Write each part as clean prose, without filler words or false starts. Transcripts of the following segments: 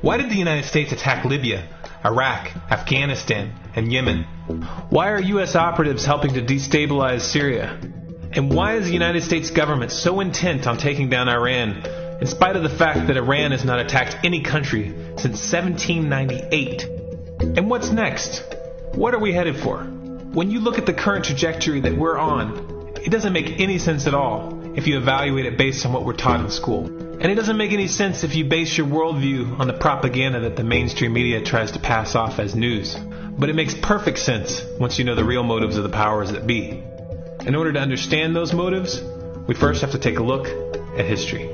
Why did the United States attack Libya, Iraq, Afghanistan, and Yemen? Why are U.S. operatives helping to destabilize Syria? And why is the United States government so intent on taking down Iran, in spite of the fact that Iran has not attacked any country since 1798? And what's next? What are we headed for? When you look at the current trajectory that we're on, it doesn't make any sense at all if you evaluate it based on what we're taught in school. And it doesn't make any sense if you base your worldview on the propaganda that the mainstream media tries to pass off as news. But it makes perfect sense once you know the real motives of the powers that be. In order to understand those motives, we first have to take a look at history.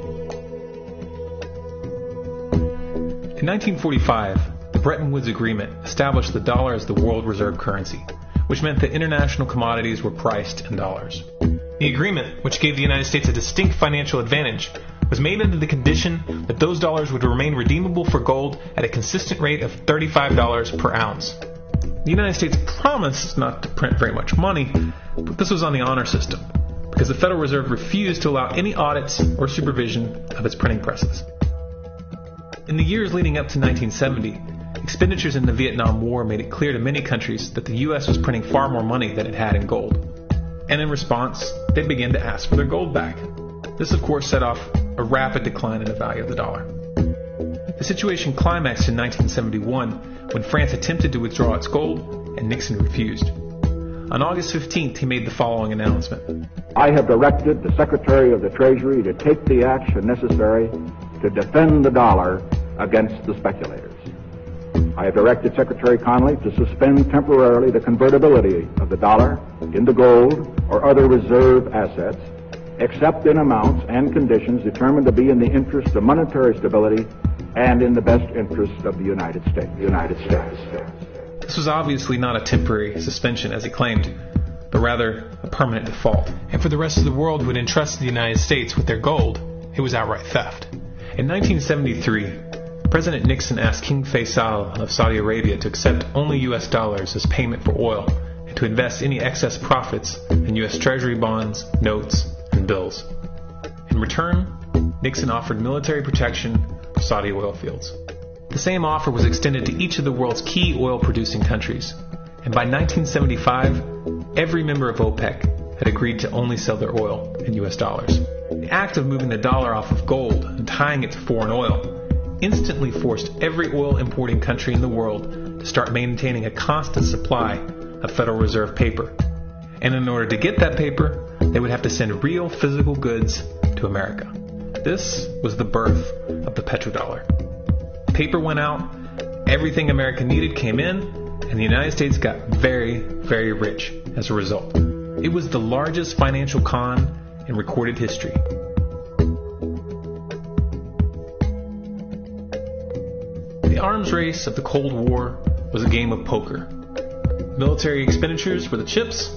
In 1945, the Bretton Woods Agreement established the dollar as the world reserve currency, which meant that international commodities were priced in dollars. The agreement, which gave the United States a distinct financial advantage, was made under the condition that those dollars would remain redeemable for gold at a consistent rate of $35 per ounce. The United States promised not to print very much money, but this was on the honor system, because the Federal Reserve refused to allow any audits or supervision of its printing presses. In the years leading up to 1970, expenditures in the Vietnam War made it clear to many countries that the U.S. was printing far more money than it had in gold. And in response, they began to ask for their gold back. This, of course, set off a rapid decline in the value of the dollar. The situation climaxed in 1971 when France attempted to withdraw its gold and Nixon refused. On August 15th, he made the following announcement. I have directed the Secretary of the Treasury to take the action necessary to defend the dollar against the speculators. I have directed Secretary Connally to suspend temporarily the convertibility of the dollar into gold or other reserve assets, except in amounts and conditions determined to be in the interest of monetary stability and in the best interest of the United States. This was obviously not a temporary suspension, as he claimed, but rather a permanent default. And for the rest of the world who had entrusted the United States with their gold, it was outright theft. In 1973, President Nixon asked King Faisal of Saudi Arabia to accept only U.S. dollars as payment for oil and to invest any excess profits in U.S. Treasury bonds, notes, and bills. In return, Nixon offered military protection for Saudi oil fields. The same offer was extended to each of the world's key oil-producing countries, and by 1975, every member of OPEC had agreed to only sell their oil in U.S. dollars. The act of moving the dollar off of gold and tying it to foreign oil instantly forced every oil-importing country in the world to start maintaining a constant supply of Federal Reserve paper. And in order to get that paper, they would have to send real physical goods to America. This was the birth of the petrodollar. Paper went out, everything America needed came in, and the United States got very, very rich as a result. It was the largest financial con in recorded history. The arms race of the Cold War was a game of poker. Military expenditures were the chips,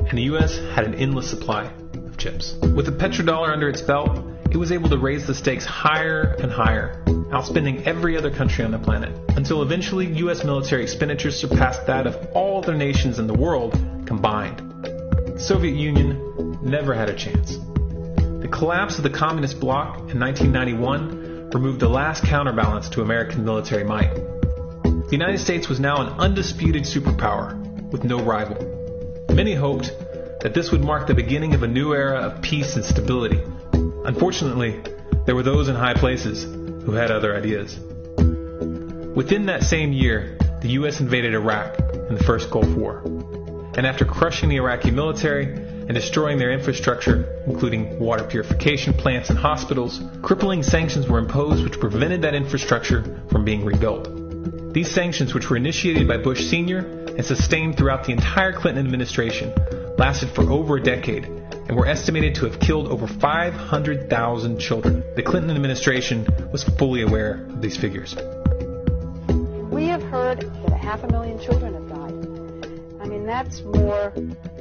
and the U.S. had an endless supply of chips. With the petrodollar under its belt, it was able to raise the stakes higher and higher, outspending every other country on the planet, until eventually U.S. military expenditures surpassed that of all other nations in the world combined. The Soviet Union never had a chance. The collapse of the communist bloc in 1991 removed the last counterbalance to American military might. The United States was now an undisputed superpower with no rival. Many hoped that this would mark the beginning of a new era of peace and stability. Unfortunately, there were those in high places who had other ideas. Within that same year, the U.S. invaded Iraq in the first Gulf War. And after crushing the Iraqi military and destroying their infrastructure, including water purification plants and hospitals, crippling sanctions were imposed which prevented that infrastructure from being rebuilt. These sanctions, which were initiated by Bush Sr. and sustained throughout the entire Clinton administration, lasted for over a decade and were estimated to have killed over 500,000 children. The Clinton administration was fully aware of these figures. We have heard that 500,000 children have died. I mean, that's more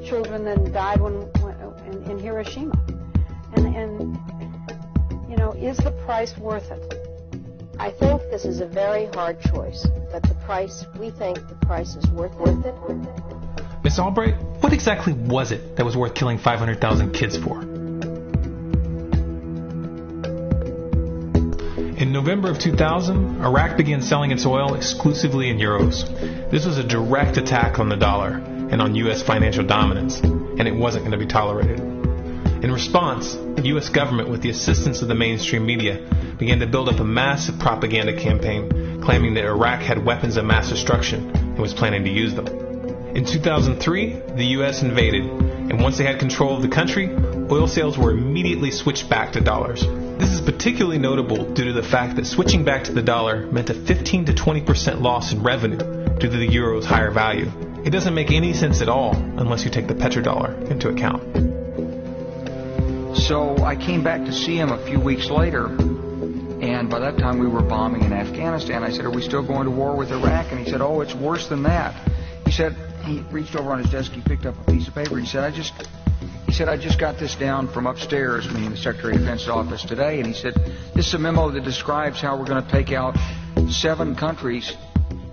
children than died in Hiroshima. And you know, is the price worth it? I think this is a very hard choice, but we think the price is worth it. Miss Albright, what exactly was it that was worth killing 500,000 kids for? In November of 2000, Iraq began selling its oil exclusively in euros. This was a direct attack on the dollar and on U.S. financial dominance, and it wasn't going to be tolerated. In response, the U.S. government, with the assistance of the mainstream media, began to build up a massive propaganda campaign claiming that Iraq had weapons of mass destruction and was planning to use them. In 2003, the U.S. invaded, and once they had control of the country, oil sales were immediately switched back to dollars. This is particularly notable due to the fact that switching back to the dollar meant a 15 to 20% loss in revenue due to the euro's higher value. It doesn't make any sense at all unless you take the petrodollar into account. So I came back to see him a few weeks later, and by that time we were bombing in Afghanistan. I said, "Are we still going to war with Iraq?" And he said, "Oh, it's worse than that." He said, he reached over on his desk, he picked up a piece of paper, he said, I just got this down from upstairs, meaning the Secretary of Defense's office today, and he said, "This is a memo that describes how we're going to take out 7 countries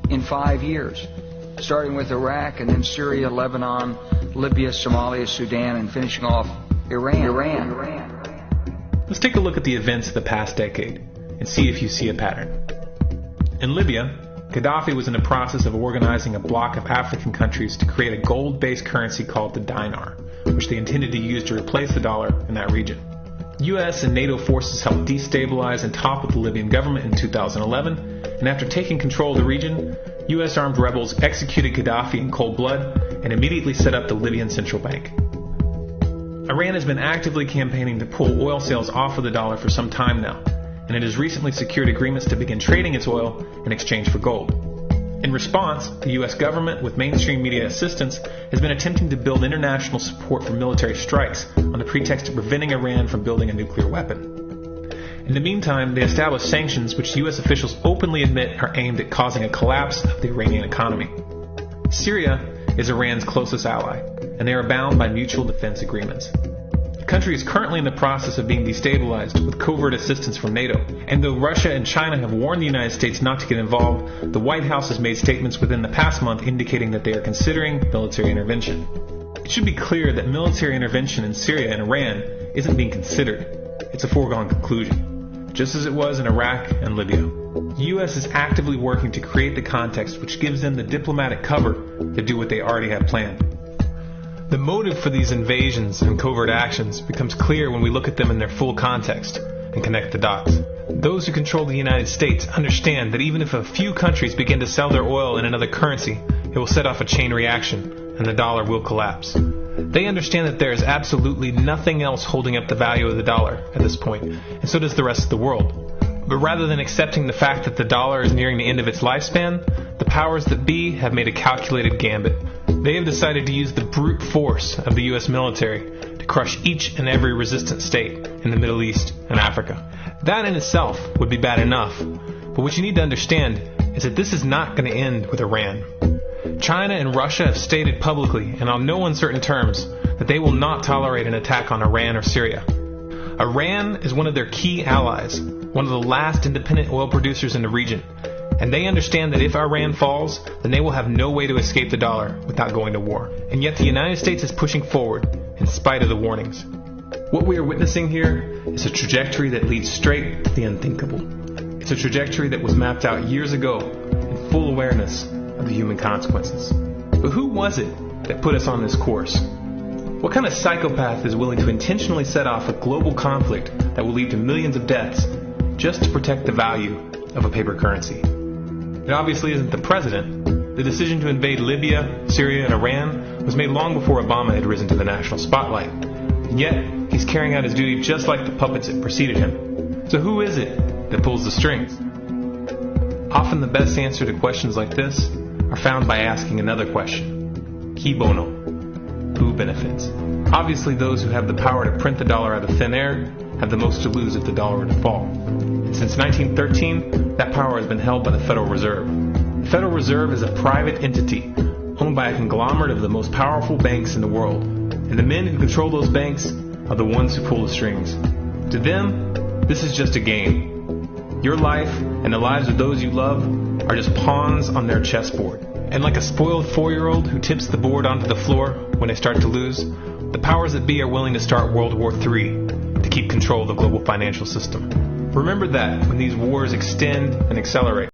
in 5 years, starting with Iraq and then Syria, Lebanon, Libya, Somalia, Sudan, and finishing off Iran. Let's take a look at the events of the past decade and see if you see a pattern. In Libya, Gaddafi was in the process of organizing a bloc of African countries to create a gold-based currency called the dinar, which they intended to use to replace the dollar in that region. U.S. and NATO forces helped destabilize and topple the Libyan government in 2011, and after taking control of the region, U.S. armed rebels executed Gaddafi in cold blood and immediately set up the Libyan Central Bank. Iran has been actively campaigning to pull oil sales off of the dollar for some time now, and it has recently secured agreements to begin trading its oil in exchange for gold. In response, the U.S. government, with mainstream media assistance, has been attempting to build international support for military strikes on the pretext of preventing Iran from building a nuclear weapon. In the meantime, they established sanctions which U.S. officials openly admit are aimed at causing a collapse of the Iranian economy. Syria is Iran's closest ally, and they are bound by mutual defense agreements. The country is currently in the process of being destabilized with covert assistance from NATO, and though Russia and China have warned the United States not to get involved, the White House has made statements within the past month indicating that they are considering military intervention. It should be clear that military intervention in Syria and Iran isn't being considered. It's a foregone conclusion, just as it was in Iraq and Libya. The U.S. is actively working to create the context which gives them the diplomatic cover to do what they already have planned. The motive for these invasions and covert actions becomes clear when we look at them in their full context and connect the dots. Those who control the United States understand that even if a few countries begin to sell their oil in another currency, it will set off a chain reaction and the dollar will collapse. They understand that there is absolutely nothing else holding up the value of the dollar at this point, and so does the rest of the world. But rather than accepting the fact that the dollar is nearing the end of its lifespan, the powers that be have made a calculated gambit. They have decided to use the brute force of the U.S. military to crush each and every resistant state in the Middle East and Africa. That in itself would be bad enough, but what you need to understand is that this is not going to end with Iran. China and Russia have stated publicly and on no uncertain terms that they will not tolerate an attack on Iran or Syria. Iran is one of their key allies, one of the last independent oil producers in the region, and they understand that if Iran falls, then they will have no way to escape the dollar without going to war. And yet the United States is pushing forward in spite of the warnings. What we are witnessing here is a trajectory that leads straight to the unthinkable. It's a trajectory that was mapped out years ago in full awareness of the human consequences. But who was it that put us on this course? What kind of psychopath is willing to intentionally set off a global conflict that will lead to millions of deaths just to protect the value of a paper currency? It obviously isn't the president. The decision to invade Libya, Syria, and Iran was made long before Obama had risen to the national spotlight. And yet, he's carrying out his duty just like the puppets that preceded him. So who is it that pulls the strings? Often the best answer to questions like this are found by asking another question. Qui bono? Who benefits? Obviously, those who have the power to print the dollar out of thin air have the most to lose if the dollar were to fall. And since 1913, that power has been held by the Federal Reserve. The Federal Reserve is a private entity owned by a conglomerate of the most powerful banks in the world. And the men who control those banks are the ones who pull the strings. To them, this is just a game. Your life and the lives of those you love are just pawns on their chessboard. And like a spoiled 4-year-old who tips the board onto the floor when they start to lose, the powers that be are willing to start World War III to keep control of the global financial system. Remember that when these wars extend and accelerate,